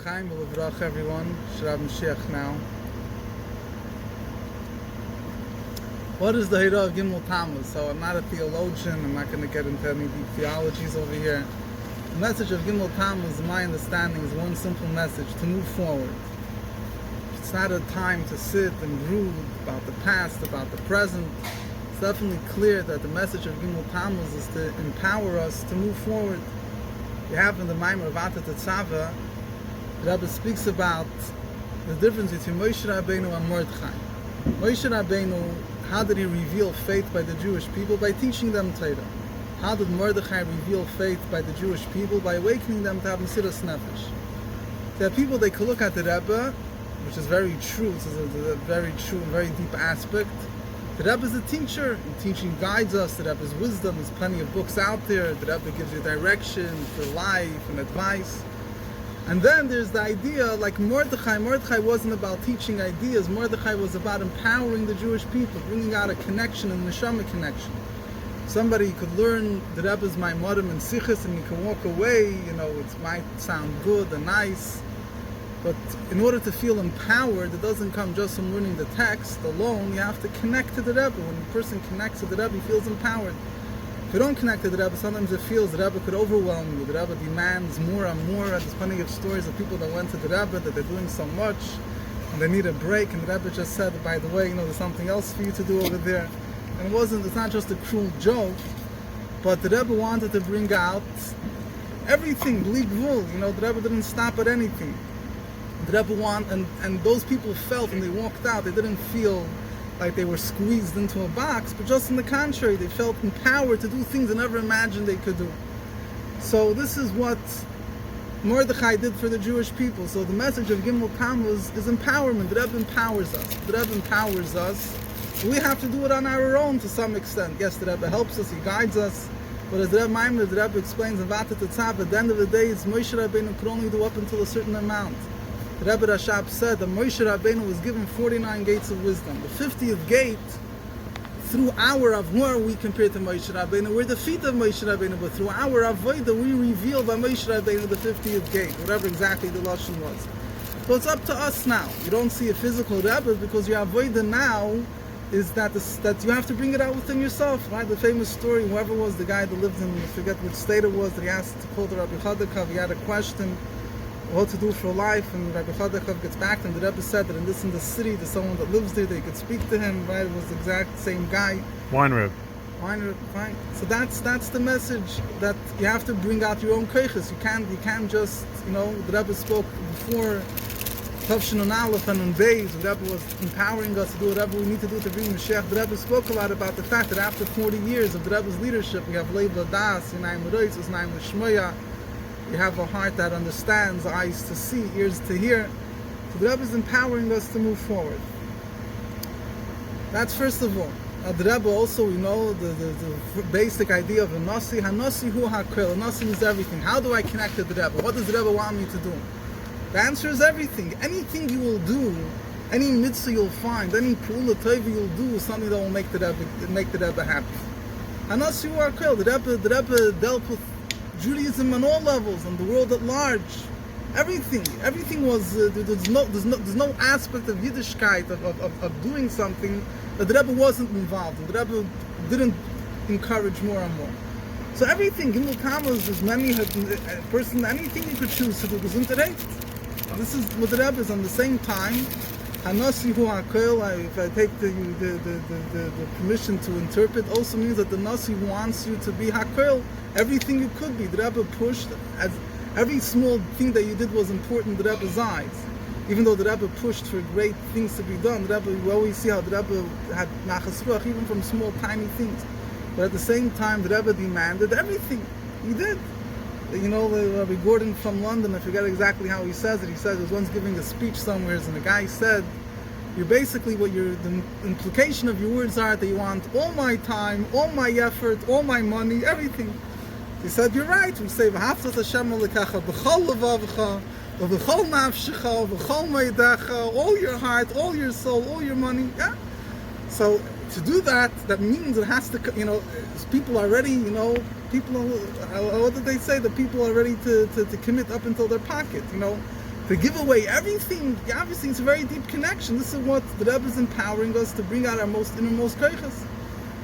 Chaim L'Vrach, everyone. Shrav Mashiach now. What is the Hira of Gimel Tammuz? So I'm not a theologian. I'm not going to get into any deep theologies over here. The message of Gimel Tammuz, in my understanding, is one simple message: to move forward. It's not a time to sit and brood about the past, about the present. It's definitely clear that the message of Gimel Tammuz is to empower us to move forward. We have in the Maimer of Atat Tzava, the Rebbe speaks about the difference between Moshe Rabbeinu and Mordechai. Moshe Rabbeinu, how did he reveal faith by the Jewish people? By teaching them Torah. How did Mordechai reveal faith by the Jewish people? By awakening them to have Mesiras Nefesh. There are people, they could look at the Rebbe, which is very true, it's a very true and very deep aspect. The Rebbe is a teacher, and teaching guides us. The Rebbe's wisdom, there's plenty of books out there. The Rebbe gives you direction for life and advice. And then there's the idea, like Mordechai. Mordechai wasn't about teaching ideas. Mordechai was about empowering the Jewish people, bringing out a connection, a neshama connection. Somebody could learn the Rebbe's Maimorim and Sichos, and you can walk away, it might sound good and nice. But in order to feel empowered, it doesn't come just from learning the text alone. You have to connect to the Rebbe. When a person connects to the Rebbe, he feels empowered. If you don't connect to the Rebbe, sometimes it feels the Rebbe could overwhelm you. The Rebbe demands more and more. There's plenty of stories of people that went to the Rebbe, that they're doing so much, and they need a break, and the Rebbe just said, by the way, there's something else for you to do over there. And it's not just a cruel joke, but the Rebbe wanted to bring out everything, bli gvul. The Rebbe didn't stop at anything. The Rebbe and those people felt when they walked out, they didn't feel like they were squeezed into a box, but just on the contrary, they felt empowered to do things they never imagined they could do. So this is what Mordechai did for the Jewish people. So the message of Gimel Tammuz is empowerment. The Rebbe empowers us. The Rebbe empowers us. We have to do it on our own to some extent. Yes, the Rebbe helps us, he guides us, but as the Rebbe explains in Vatat Tzava, at the end of the day, it's Moshe Rabbeinu could only do up until a certain amount. The Rebbe Rashab said that Moshe Rabbeinu was given 49 gates of wisdom. The 50th gate, through our Avor, we compare to Moshe Rabbeinu. We're the feet of Moshe Rabbeinu, but through our Avodah, we reveal by Moshe Rabbeinu the 50th gate, whatever exactly the Lashon was. So it's up to us now. You don't see a physical Rebbe because your Avodah now is that you have to bring it out within yourself, right? The famous story, whoever was the guy that lived in, I forget which state it was, that he asked to call the Rabbi Chadakav, he had a question, what to do for life, and Rabbi Chadakav gets back to him. The Rebbe said that in the city, there's someone that lives there, they could speak to him, right? It was the exact same guy. Wine rib, fine. So that's the message, that you have to bring out your own koiches. You can't just, the Rebbe spoke before Tavshin on Aleph and on Beis. The Rebbe was empowering us to do whatever we need to do to bring Mashiach. The Rebbe spoke a lot about the fact that after 40 years of the Rebbe's leadership, we have Lev Ladas, Yinayim L'Roitz, Yinayim L'Shmoya. You have a heart that understands, eyes to see, ears to hear. So the Rebbe is empowering us to move forward. That's first of all. The Rebbe also, the basic idea of a Nasi. HaNasi hu HaKol. A Nasi means everything. How do I connect to the Rebbe? What does the Rebbe want me to do? The answer is everything. Anything you will do, any mitzvah you'll find, any pula tova you'll do, is something that will make the Rebbe happy. HaNasi hu HaKol. The Rebbe dealt with Judaism on all levels, and the world at large. Everything was, there's no aspect of Yiddishkeit, of doing something that the Rebbe wasn't involved in. The Rebbe didn't encourage more and more. So everything, Gimel Tammuz, is anything you could choose to do, this is what the Rebbe is. On the same time, HaNasi hu HaKol, if I take the permission to interpret, also means that the Nasi wants you to be HaKol, everything you could be. The Rebbe pushed, as every small thing that you did was important in the Rebbe's eyes. Even though the Rebbe pushed for great things to be done, we always see how the Rebbe had nachas ruach, even from small, tiny things. But at the same time, the Rebbe demanded everything. He did. Rabbi Gordon from London, I forget exactly how he says it. He says he was once giving a speech somewhere, and the guy said, the implication of your words are that you want all my time, all my effort, all my money, everything. He said, you're right. We say, V'haftat Hashem Elokecha b'chol levavcha, v'chol nafshecha, v'chol meidecha, all your heart, all your soul, all your money. Yeah. So to do that means it has to, people are ready, what did they say? The people are ready to commit up until their pocket, to give away everything. Obviously, it's a very deep connection. This is what the Rebbe is empowering us to bring out our most innermost koiches.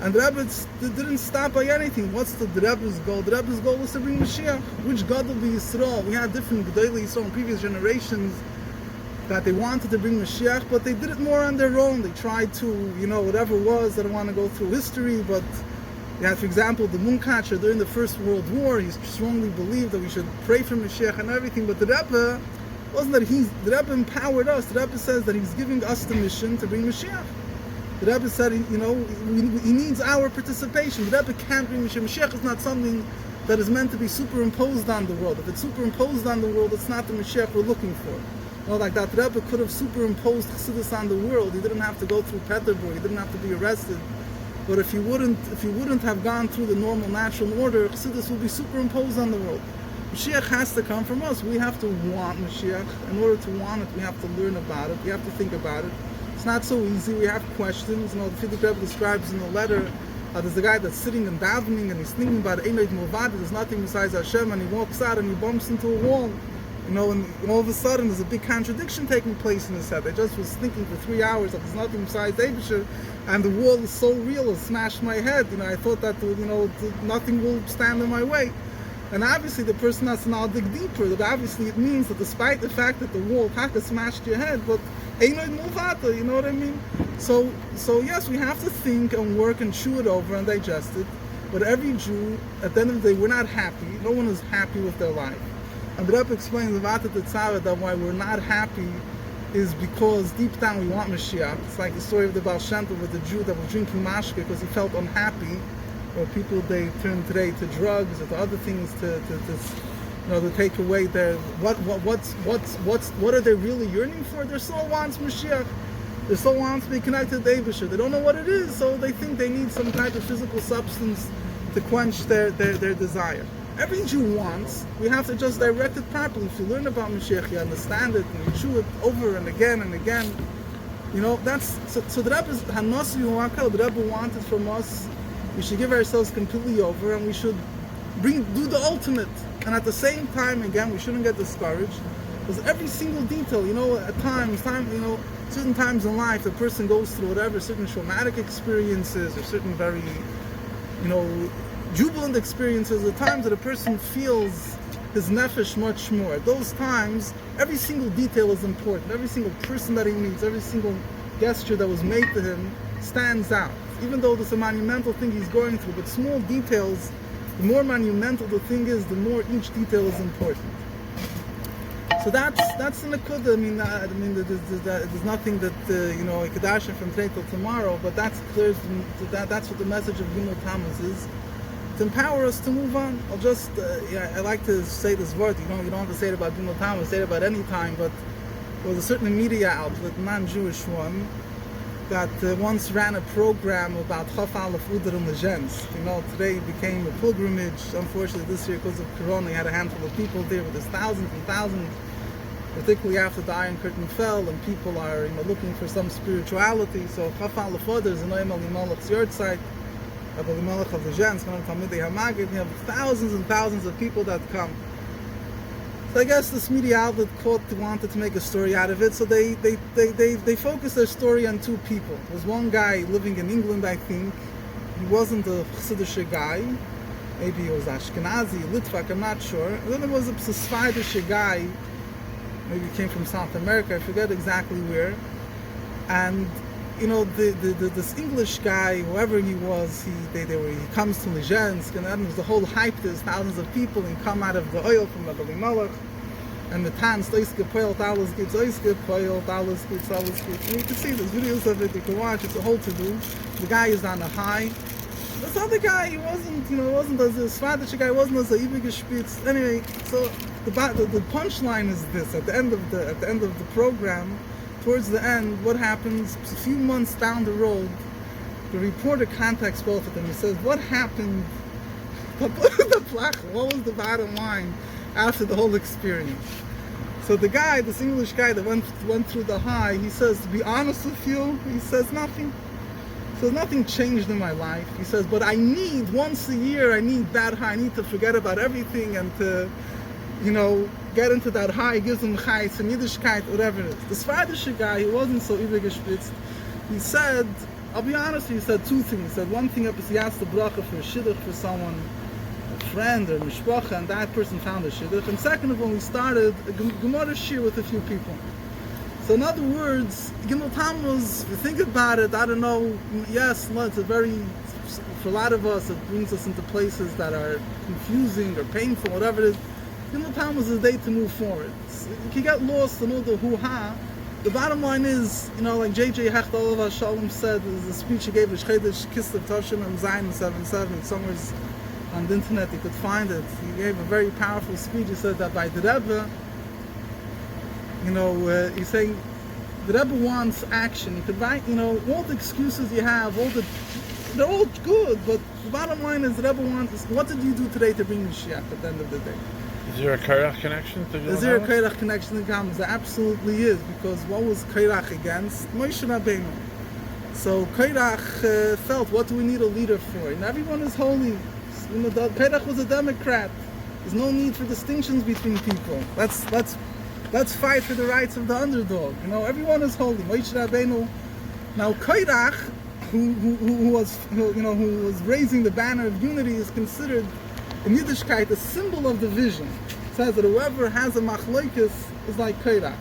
And the Rebbe didn't stop by anything. What's the Rebbe's goal? The Rebbe's goal was to bring Mashiach. Which God will be Yisrael? We had different Gedolei Yisrael in previous generations that they wanted to bring Mashiach, but they did it more on their own. They tried to, whatever it was. I don't want to go through history, but you had, for example, the Munkacher during the First World War. He strongly believed that we should pray for Mashiach and everything, but the Rebbe wasn't that the Rebbe empowered us. The Rebbe says that he's giving us the mission to bring Mashiach. The Rebbe said, he needs our participation. The Rebbe can't bring Mashiach. Mashiach is not something that is meant to be superimposed on the world. If it's superimposed on the world, it's not the Mashiach we're looking for. Like that, the Rebbe could have superimposed Chassidus on the world. He didn't have to go through Peterborough. He didn't have to be arrested. But if he wouldn't have gone through the normal natural order, Chassidus will be superimposed on the world. Mashiach has to come from us. We have to want Mashiach. In order to want it, we have to learn about it. We have to think about it. It's not so easy. We have questions. The Frierdiker Rebbe describes in the letter, there's the guy that's sitting and davening and he's thinking about Einoid Movad. There's nothing besides Hashem, and he walks out and he bumps into a wall. And all of a sudden there's a big contradiction taking place in his head. I just was thinking for 3 hours that there's nothing besides Eibusher, and the wall is so real, it smashed my head. I thought that nothing will stand in my way. And obviously the person has to now dig deeper. That obviously it means that despite the fact that the wall taka smashed your head, but Einoid Mulvata, you know what I mean? So yes, we have to think and work and chew it over and digest it. But every Jew, at the end of the day, we're not happy. No one is happy with their life. And the Rebbe explains that why we're not happy is because deep down we want Mashiach. It's like the story of the Baal Shem Tov with the Jew that was drinking mashke because he felt unhappy. Or people, they turn today to drugs or to other things to take away their what are they really yearning for? Their soul wants Mashiach. Their soul wants to be connected to Eibusher. They don't know what it is, so they think they need some type of physical substance to quench their desire. Every Jew wants. We have to just direct it properly. If you learn about Mashiach, you understand it, and you chew it over and again and again. That's so the Rebbe the Rebbe wanted from us. We should give ourselves completely over, and we should do the ultimate. And at the same time, again, we shouldn't get discouraged, because every single detail, at certain times in life, the person goes through whatever, certain traumatic experiences, or certain very, jubilant experiences, the times that a person feels his nefesh much more. At those times, every single detail is important. Every single person that he meets, every single gesture that was made to him stands out. Even though there's a monumental thing he's going through, but small details, the more monumental the thing is, the more each detail is important. So that's the Nakuda. There's nothing that a Kedashim from today till tomorrow, but that's clear. That's what the message of Gimel Tammuz is, to empower us to move on. I like to say this word. You don't have to say it about Gimel Tammuz, say it about any time, but there was a certain media outlet, non-Jewish one, that once ran a program about Chaf Aleph Uder and Legends. Today it became a pilgrimage. Unfortunately, this year, because of Corona, they had a handful of people there, but there's thousands and thousands, particularly after the Iron Curtain fell, and people are looking for some spirituality. So Chaf Aleph Uder is a Noam Elimelech's yard site, Rabbi Elimelech of Legends, Talmidei HaMagid. You have thousands and thousands of people that come. So I guess this media outlet wanted to make a story out of it, so they focused their story on two people. There was one guy living in England, I think. He wasn't a Chassidish guy. Maybe he was Ashkenazi, Litvak, I'm not sure. And then there was a Sephardish guy. Maybe he came from South America, I forget exactly where. And this English guy, whoever he was, he comes to Lezhensk, and then there's the whole hype. There's thousands of people, and come out of the oil from Rabbi Elimelech, and the tan stoiske poil talis gets oiske poil talis gets. And you can see there's videos of it. You can watch. It's a whole to do. The guy is on a high. This other guy, he wasn't as a Swedish guy. Wasn't as a ewige spitz. Anyway, so the punchline is this: at the end of the program. Towards the end, what happens, a few months down the road, the reporter contacts both of them. He says, what happened, what was the bottom line after the whole experience? So the guy, this English guy that went through the high, he says, to be honest with you, he says nothing. So nothing changed in my life. He says, but I need, once a year, I need that high. I need to forget about everything and to get into that high, gives him chayes and Yiddishkeit, whatever it is. The Svardish guy, he wasn't so übergespitzt. He said, I'll be honest, he said two things. He said one thing up is he asked the bracha for a shidduch for someone, a friend or mishpacha, and that person found a shidduch. And second of all, he started a Gemara shir with a few people. So in other words, Gimel Tammuz, if you think about it, I don't know, yes, it's a very, for a lot of us, it brings us into places that are confusing or painful, whatever it is. Gimel Tammuz is a day to move forward. You can get lost in all the hoo-ha. The bottom line is, like J.J. Hecht, Rabbi Shalom said, is a speech he gave at Shchedesh Kislev Toshin and Zayin 77, somewhere on the internet you could find it. He gave a very powerful speech. He said that by the Rebbe, he's saying the Rebbe wants action. You could write, all the excuses you have, they're all good, but the bottom line is the Rebbe wants, what did you do today to bring Mashiach at the end of the day? Is there a Kairach connection? Is there a Kairach connection to Gamos? There absolutely is, because what was Kairach against? Moshe Rabbeinu. So Kairach felt, what do we need a leader for? And everyone is holy. Kairach was a Democrat. There's no need for distinctions between people. Let's fight for the rights of the underdog. Everyone is holy. Moshe Rabbeinu. Now Kairach, who was raising the banner of unity, is considered in Yiddishkeit a symbol of division. It says that whoever has a machlokes is like Kairach.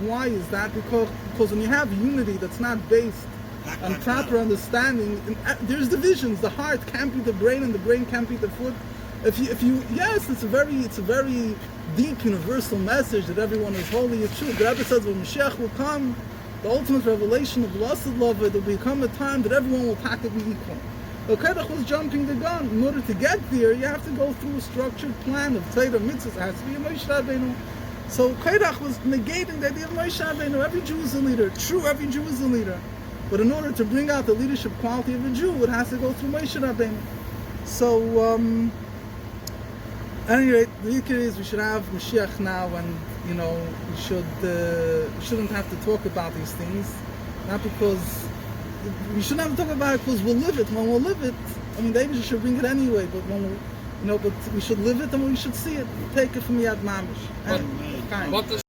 Why is that? Because when you have unity that's not based on proper understanding, there's divisions. The heart can't be the brain, and the brain can't be the foot. Yes, it's a very deep universal message that everyone is holy. It's true. The Rebbe says when Mashiach will come, the ultimate revelation of blessed love, there will become a time that everyone will be equal. But Kairach was jumping the gun. In order to get there, you have to go through a structured plan of Torah mitzvahs. It has to be a Moshe Rabbeinu. So Kairach was negating the idea of Moshe Rabbeinu. Every Jew is a leader. True, every Jew is a leader. But in order to bring out the leadership quality of a Jew, it has to go through Moshe Rabbeinu. So, at any rate, the ikar is we should have Mashiach now, and we shouldn't have to talk about these things, not because we shouldn't have to talk about it because we'll live it. When we'll live it, maybe we should bring it anyway. But when but we should live it and we should see it. Take it from Yad Mamish.